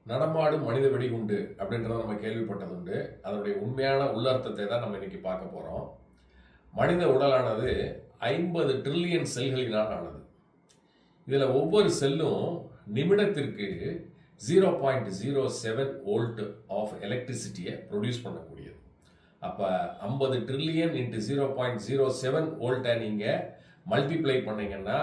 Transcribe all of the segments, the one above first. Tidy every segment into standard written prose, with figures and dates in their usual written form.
நடமாடும் மனித வெடிகுண்டு அப்படின்றத நம்ம கேள்விப்பட்டதுண்டு. அதனுடைய உண்மையான உள்ளர்த்தத்தை தான் நம்ம இன்னைக்கு பார்க்க போறோம். மனித உடலானது 50 ட்ரில்லியன் செல்களினால் ஆனது. இதில் ஒவ்வொரு செல்லும் நிமிடத்திற்கு 0.07 வோல்ட் ஆஃப் எலக்ட்ரிசிட்டியை ப்ரொடியூஸ் பண்ணக்கூடியது. அப்போ 50 ட்ரில்லியன் இன்ட்டு 0.07 வோல்ட்டை நீங்கள் மல்டிப்ளை பண்ணீங்கன்னா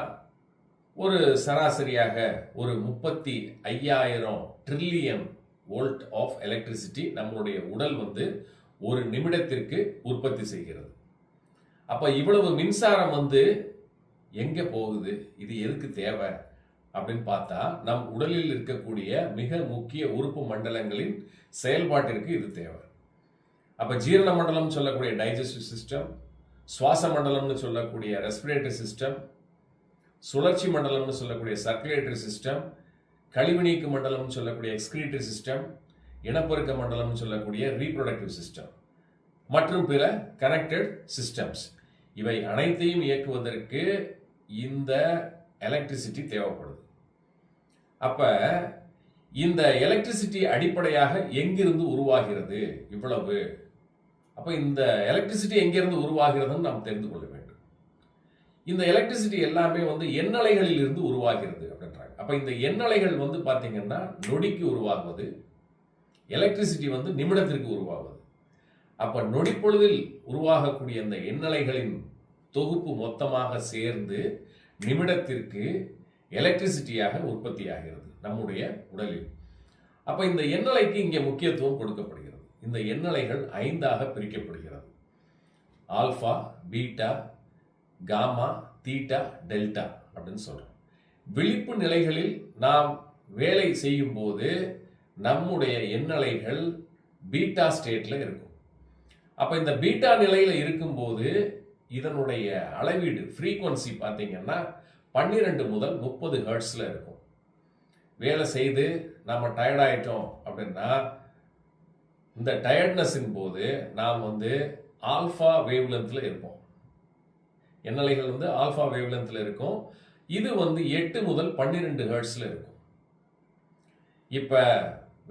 ஒரு சராசரியாக ஒரு 35,000 ட்ரில்லியன் வோல்ட் ஆஃப் எலக்ட்ரிசிட்டி நம்மளுடைய உடல் ஒரு நிமிடத்திற்கு உற்பத்தி செய்கிறது. அப்ப இவ்வளவு மின்சாரம் எங்க போகுது, இது எதுக்கு தேவை அப்படின்னு பார்த்தா நம் உடலில் இருக்கக்கூடிய மிக முக்கிய உறுப்பு மண்டலங்களின் செயல்பாட்டிற்கு இது தேவை. அப்ப ஜீரண மண்டலம் சொல்லக்கூடிய டைஜஸ்டிவ் சிஸ்டம், சுவாச மண்டலம்னு சொல்லக்கூடிய ரெஸ்பிரேட்டரி சிஸ்டம், சுழற்சி மண்டலம்னு சொல்லக்கூடிய சர்க்குலேட்டரி சிஸ்டம், கழிவு நீக்கு மண்டலம்னு சொல்லக்கூடிய எக்ஸ்கிரீட்டரி சிஸ்டம், இனப்பெருக்க மண்டலம்னு சொல்லக்கூடிய ரீப்ரொடக்டிவ் சிஸ்டம் மற்றும் பிற கனெக்டட் சிஸ்டம்ஸ், இவை அனைத்தையும் இயக்குவதற்கு இந்த எலக்ட்ரிசிட்டி தேவைப்படுது. அப்ப இந்த எலக்ட்ரிசிட்டி அடிப்படையாக எங்கிருந்து உருவாகிறது இவ்வளவு? அப்ப இந்த எலக்ட்ரிசிட்டி எங்கிருந்து உருவாகிறதுன்னு நாம் தெரிந்து கொள்ள வேண்டும். இந்த எலக்ட்ரிசிட்டி எல்லாமே எண்ணலைகளில் இருந்து உருவாகிறது அப்படின்றாங்க. அப்ப இந்த எண்ணலைகள் பாத்தீங்கன்னா நொடிக்கு உருவாகுவது, எலக்ட்ரிசிட்டி நிமிடத்திற்கு உருவாகுது. அப்ப நொடிப்பொழுதில் உருவாகக்கூடிய இந்த எண்ணலைகளின் தொகுப்பு மொத்தமாக சேர்ந்து நிமிடத்திற்கு எலக்ட்ரிசிட்டியாக உற்பத்தி ஆகிறது நம்முடைய உடலில். அப்ப இந்த எண்ணலைக்கு இங்கே முக்கியத்துவம் கொடுக்கப்படுகிறது. இந்த எண்ணலைகள் 5ஆக பிரிக்கப்படுகிறது. Alpha, beta, gamma, theta, delta அப்படின்னு சொல்றோம். விழிப்பு நிலைகளில் நாம் வேலை செய்யும் போது நம்முடைய எண்ணலைகள் பீட்டா ஸ்டேட்ல இருக்கும். அப்ப இந்த பீட்டா நிலையில இருக்கும்போது இதனுடைய அளவீடு ஃப்ரீக்வன்சி பார்த்தீங்கன்னா 12 முதல் 30 ஹெர்ட்ஸ்ல இருக்கும். வேலை செய்து நாம டயர்ட் ஆயிட்டோம் அப்படின்னா இந்த டயர்ட்னஸின் போது நாம் ஆல்பா வேவ் லென்த்ல இருப்போம். எண்ணலைகள் ஆல்பா வேவ் லென்த்ல இருக்கும். இது 8 முதல் 12 ஹெர்ட்ஸ்ல இருக்கும். இப்ப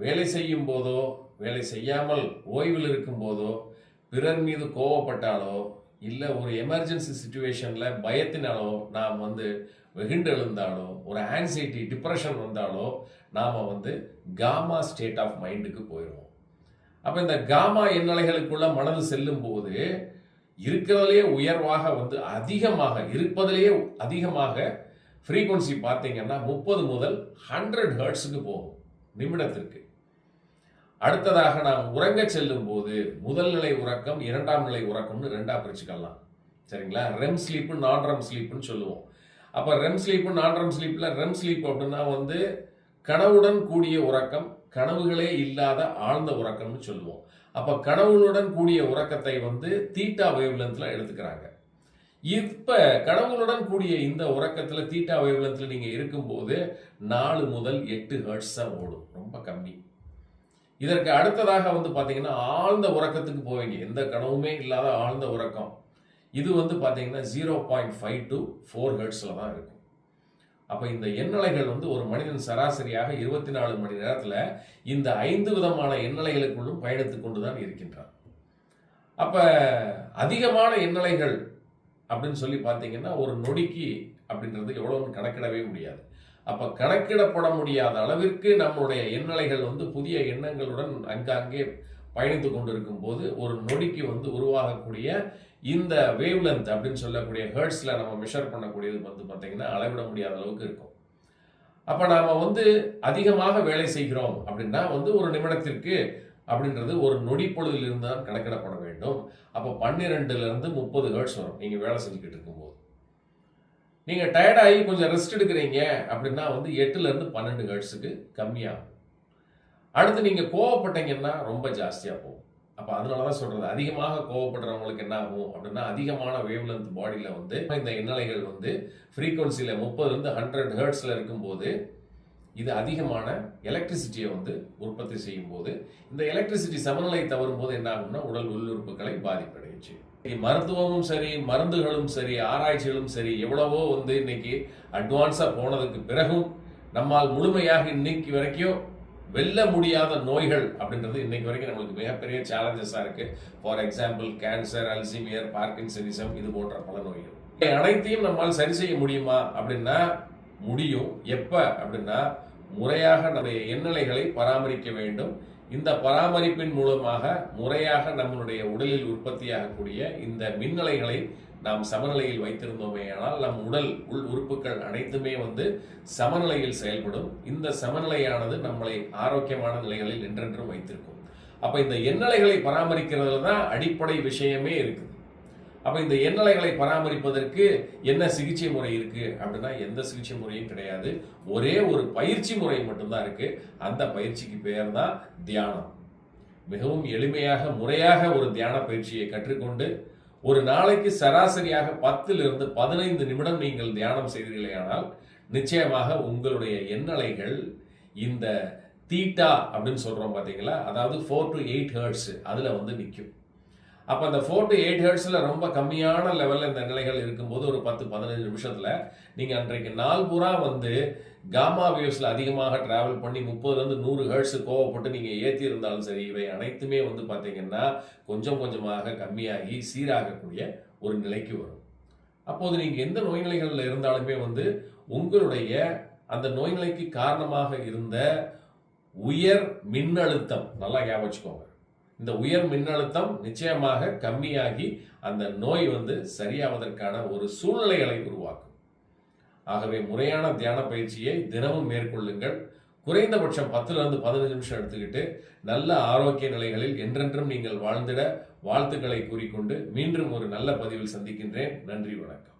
வேலை செய்யும் போதோ வேலை செய்யாமல் ஓய்வில் இருக்கும் போதோ பிறர் மீது கோவப்பட்டாலோ இல்ல ஒரு எமர்ஜென்சி சிச்சுவேஷன்ல பயத்தினாலோ நாம் வெகுண்டு எழுந்தாலோ ஒரு ஆன்சைட்டி டிப்ரெஷன் வந்தாலோ நாம காமா ஸ்டேட் ஆஃப் மைண்டுக்கு போயிடுவோம். அப்ப இந்த காமா எண்ணலைகளுக்குள்ள மனது செல்லும் போது இருக்கிறதுலேயே உயர்வாக அதிகமாக இருப்பதிலேயே அதிகமாக ஃப்ரீக்வன்சி பார்த்தீங்கன்னா 30 முதல் 100 ஹெர்ட்ஸுக்கு போகும் நிமிடத்திற்கு. அடுத்ததாக நாம் உறங்க செல்லும் போது முதல் நிலை உறக்கம், 2ஆம் நிலை உறக்கம்னு 2ஆ பிரிச்சுக்கலாம். சரிங்களா? ரெம் ஸ்லீப், நான் ரெம் ஸ்லீப்னு சொல்லுவோம். அப்ப ரெம் ஸ்லீப், நான் ரெம் ஸ்லீப்ல ரெம் ஸ்லீப் அப்படின்னா கனவுடன் கூடிய உறக்கம், கனவுகளே இல்லாத ஆழ்ந்த உறக்கம்னு சொல்லுவோம். அப்ப கனவுகளுடன் கூடிய உறக்கத்தை தீட்டா வேவ் லென்த்ல எடுத்துக்கிறாங்க. இப்ப கனவுகளுடன் கூடிய இந்த உறக்கத்துல தீட்டா வேவ் லென்த்ல நீங்க இருக்கும்போது 4 முதல் 8 ஹெர்ட்ஸ் தான் ஓடும், ரொம்ப கம்மி. இதற்கு அடுத்ததாக பாத்தீங்கன்னா ஆழ்ந்த உறக்கத்துக்கு போவீங்க, எந்த கனவுமே இல்லாத ஆழ்ந்த உறக்கம். இது பாத்தீங்கன்னா 0.5 to 4 ஹெர்ட்ஸ்ல தான் இருக்கும். அப்ப இந்த எண்ணலைகள் ஒரு மனிதன் சராசரியாக 24 மணி நேரத்துல இந்த 5 விதமான எண்ணலைகளுக்குள்ளும் பயணித்துக் கொண்டுதான் இருக்கின்றான். அப்ப அதிகமான எண்ணலைகள் அப்படின்னு சொல்லி பார்த்தீங்கன்னா ஒரு நொடிக்கு அப்படின்றது எவ்வளவுன்னு கணக்கிடவே முடியாது. அப்ப கணக்கிடப்பட முடியாத அளவிற்கு நம்முடைய எண்ணலைகள் புதிய எண்ணங்களுடன் அங்கங்கே பயணித்துக் கொண்டிருக்கும் போது ஒரு நொடிக்கு உருவாகக்கூடிய இந்த வேவ் லென்த் அப்படின்னு சொல்லக்கூடிய ஹெர்ட்ஸ்ல நம்ம மெஷர் பண்ணக்கூடியது பார்த்தீங்கன்னா அளவிட முடியாத அளவுக்கு இருக்கும். அப்ப நாம அதிகமாக வேலை செய்கிறோம் அப்படின்னா ஒரு நிமிடத்திற்கு அப்படின்றது ஒரு நொடி பொழுதில் இருந்து தான் கணக்கிடப்பட வேண்டும். அப்ப 12ல இருந்து 30 ஹெர்ட்ஸ் வரும் நீங்க வேலை செஞ்சுக்கிட்டு இருக்கும்போது. நீங்க டயர்டாகி கொஞ்சம் ரெஸ்ட் எடுக்கிறீங்க அப்படின்னா 8ல இருந்து 12 ஹெர்ட்ஸுக்கு கம்மியாகும். அடுத்து நீங்க கோவப்பட்டீங்கன்னா ரொம்ப ஜாஸ்தியா போகும். அப்ப அதனாலதான் சொல்றது, அதிகமாக கோவப்படுறவங்களுக்கு என்ன ஆகும் அப்படின்னா அதிகமான வேவ் லென்த் பாடியில இந்த எண்ணலைகள் ஃப்ரீக்வன்சியில 30 இருந்து 100 ஹெர்ட்ஸ்ல இருக்கும்போது இது அதிகமான எலக்ட்ரிசிட்டியை உற்பத்தி செய்யும் போது இந்த எலக்ட்ரிசிட்டி சமநிலை தவறும் போது என்ன ஆகும்னா உடல் உள்ளுறுப்புகளை பாதிப்படையும். மருத்துவமும் சரி, மருந்துகளும் சரி, ஆராய்ச்சிகளும் சரி, எவ்வளவோ இன்னைக்கு அட்வான்ஸா போனதுக்கு பிறகும் நம்மால் முழுமையாக இன்னைக்கு வரைக்கும் வெல்ல முடியாத நோய்கள் அப்படின்றது இன்னைக்கு வரைக்கும் நம்மளுக்கு மிகப்பெரிய சேலஞ்சஸா இருக்கு. ஃபார் எக்ஸாம்பிள் கேன்சர், அல்சீமியர், பார்க்கின்சனிசம், இது போன்ற பல நோய்கள். அனைத்தையும் நம்மால் சரி செய்ய முடியுமா அப்படின்னா முடியும். எப்ப அப்படின்னா முறையாக நம்முடைய எண்ணலைகளை பராமரிக்க வேண்டும். இந்த பராமரிப்பின் மூலமாக முறையாக நம்மளுடைய உடலில் உற்பத்தியாகக்கூடிய இந்த மின்னலைகளை நாம் சமநிலையில் வைத்திருந்தோமே ஆனால் நம் உடல் உள் உறுப்புகள் அனைத்துமே சமநிலையில் செயல்படும். இந்த சமநிலையானது நம்மளை ஆரோக்கியமான நிலைகளில் என்றென்றும் வைத்திருக்கும். அப்ப இந்த எண்ணலைகளை பராமரிக்கிறதுல தான் அடிப்படை விஷயமே இருக்குது. அப்ப இந்த எண்ணலைகளை பராமரிப்பதற்கு என்ன சிகிச்சை முறை இருக்கு அப்படின்னா எந்த சிகிச்சை முறையும் கிடையாது. ஒரே ஒரு பயிற்சி முறை மட்டும்தான் இருக்கு. அந்த பயிற்சிக்கு பெயர் தான் தியானம். மிகவும் எளிமையாக முறையாக ஒரு தியான பயிற்சியை கற்றுக்கொண்டு ஒரு நாளைக்கு சராசரியாக 10 to 15 நிமிடம் நீங்கள் தியானம் செய்தீர்களேயானால் நிச்சயமாக உங்களுடைய எண்ணலைகள் இந்த தீட்டா அப்படின்னு சொல்றோம் பாத்தீங்களா, அதாவது 4 to 8 ஹெர்ட்ஸ் அதுல நிற்கும். அப்ப அந்த 4 to 8 ஹெர்ட்ஸ்ல ரொம்ப கம்மியான லெவல்ல இந்த நிலைகள் இருக்கும்போது ஒரு 10-15 நிமிஷத்துல நீங்க அன்றைக்கு நாள் பூரா காமா வேவ்ஸ்ல அதிகமாக டிராவல் பண்ணி 30 to 100 ஹெர்ட்ஸ் கோவப்பட்டு நீங்க ஏற்றி இருந்தாலும் சரி, இவை அனைத்துமே பாத்தீங்கன்னா கொஞ்சம் கொஞ்சமாக கம்மியாகி சீராகக்கூடிய ஒரு நிலைக்கு வரும். அப்போது நீங்க எந்த நோய்நிலைகள்ல இருந்தாலுமே உங்களுடைய அந்த நோய்நிலைக்கு காரணமாக இருந்த உயர் மின்னழுத்தம் நல்லா ஞாபகம் வச்சுக்கோங்க. இந்த உயர் மின்னழுத்தம் நிச்சயமாக கம்மியாகி அந்த நோய் சரியாவதற்கான ஒரு சூழ்நிலைகளை உருவாக்கும். ஆகவே முறையான தியான பயிற்சியை தினமும் மேற்கொள்ளுங்கள். குறைந்தபட்சம் 10 to 15 நிமிஷம் எடுத்துக்கிட்டு நல்ல ஆரோக்கிய நிலைகளில் என்றென்றும் நீங்கள் வாழ்ந்திட வாழ்த்துக்களை கூறிக்கொண்டு மீண்டும் ஒரு நல்ல பதிவில் சந்திக்கின்றேன். நன்றி, வணக்கம்.